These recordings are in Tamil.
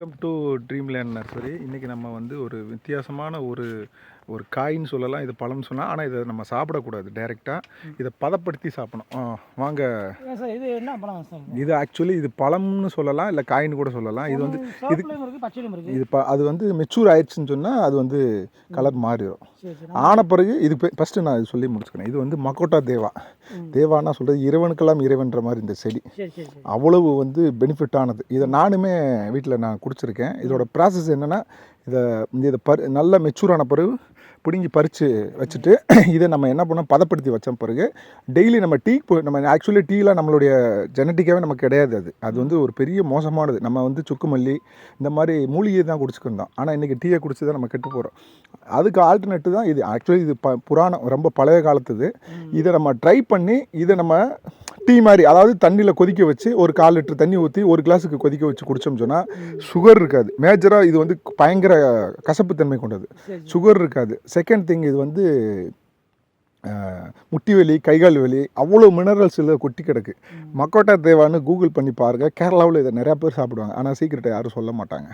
Welcome to Dreamland nursery. இன்றைக்கி நம்ம வந்து ஒரு வித்தியாசமான ஒரு காயின்னு சொல்லலாம், இது பழம்னு சொல்லலாம். ஆனால் இதை நம்ம சாப்பிடக்கூடாது டைரெக்டாக, இதை பதப்படுத்தி சாப்பிடணும். வாங்க. இது என்ன பழம் சார்? இது ஆக்சுவலி இது பழம்னு சொல்லலாம், இல்லை காயின்னு கூட சொல்லலாம். இது வந்து இது அது வந்து மெச்சூர் ஆயிடுச்சுன்னு சொன்னால் அது வந்து கலர் மாறிடும். ஆன பிறகு இது ஃபஸ்ட்டு நான் இது சொல்லி முடிச்சுக்கிறேன். இது வந்து மக்கோட்டா தேவா. தேவானா சொல்கிறது இறைவனுக்கெல்லாம் இறைவன்ற மாதிரி இந்த செடி அவ்வளவு வந்து பெனிஃபிட்டானது. இதை நானுமே வீட்டில் நான் குடிச்சிருக்கேன். இதோட ப்ராசஸ் என்னென்னா, இதை நல்ல மெச்சூரான பிறகு பிடுங்கி பறித்து வச்சுட்டு இதை நம்ம என்ன பண்ணோம், பதப்படுத்தி வச்ச பிறகு டெய்லி நம்ம நம்ம ஆக்சுவலி டீலாம் நம்மளுடைய ஜெனட்டிக்காகவே நமக்கு கிடையாது. அது வந்து ஒரு பெரிய மோசமானது. நம்ம வந்து சுக்கு மல்லி இந்த மாதிரி மூலிகை தான் குடிச்சுக்கிருந்தோம். ஆனால் இன்றைக்கி டீயை குடிச்சு தான் நம்ம கெட்டு போகிறோம். அதுக்கு ஆல்டர்னேட்டு தான் இது. ஆக்சுவலி இது புராணம், ரொம்ப பழைய காலத்துது. இதை நம்ம ட்ரை பண்ணி இதை நம்ம டீ மாதிரி, அதாவது தண்ணியில் கொதிக்க வச்சு ஒரு 1/4 லிட்டர் தண்ணி ஊற்றி ஒரு கிளாஸுக்கு கொதிக்க வச்சு குடித்தோம்னு சொன்னால் சுகர் இருக்காது. மேஜராக இது வந்து பயங்கர கசப்புத்தன்மை கொண்டது, சுகர் இருக்காது. செகண்ட் திங், இது வந்து முட்டி வலி, கைகால் வலி, அவ்வளோ மினரல்ஸ் இதில் கொட்டி கிடக்கு. மக்கோட்டா தேவான்னு கூகுள் பண்ணி பாருங்கள். கேரளாவில் இதை நிறையா பேர் சாப்பிடுவாங்க. ஆனால் சீக்கிரட்டை யாரும் சொல்ல மாட்டாங்க.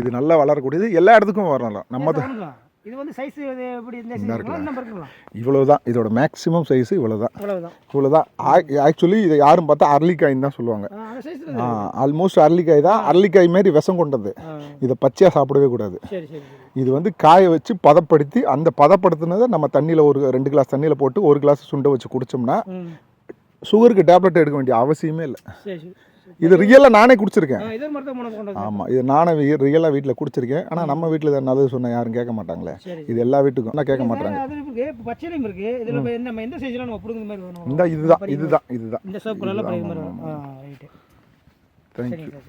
இது நல்லா வளரக்கூடியது, எல்லா இடத்துக்கும் வரலாம். நம்ம இது வந்து சைஸ் எப்படி இருக்கலாம், இவ்வளோதான். இதோட மேக்ஸிமம் சைஸ் இவ்வளோதான். ஆக்சுவலி இதை யாரும் பார்த்தா அரளிக்காயின்னு தான் சொல்லுவாங்க. ஆல்மோஸ்ட் அரளிக்காய் தான். அரளிக்காய் மாரி விஷம் கொண்டது. இதை பச்சையாக சாப்பிடவே கூடாது. இது வந்து காய வச்சு பதப்படுத்தி, அந்த பதப்படுத்தினதை நம்ம தண்ணியில் ஒரு 2 கிளாஸ் தண்ணியில் போட்டு 1 கிளாஸ் சுண்டை வச்சு குடித்தோம்னா சுகருக்கு டேப்லெட் எடுக்க வேண்டிய அவசியமே இல்லை. இது ரியலாக நானே குடிச்சிருக்கேன். ஆமாம், இது நானே ரியலாக வீட்டில் குடிச்சிருக்கேன். ஆனால் நம்ம வீட்டில் இதை நல்லது சொன்னால் யாரும் கேட்க மாட்டாங்களே. இது எல்லா வீட்டுக்கும் நான் கேட்க மாட்டாங்க. இதுதான். தேங்க்யூ.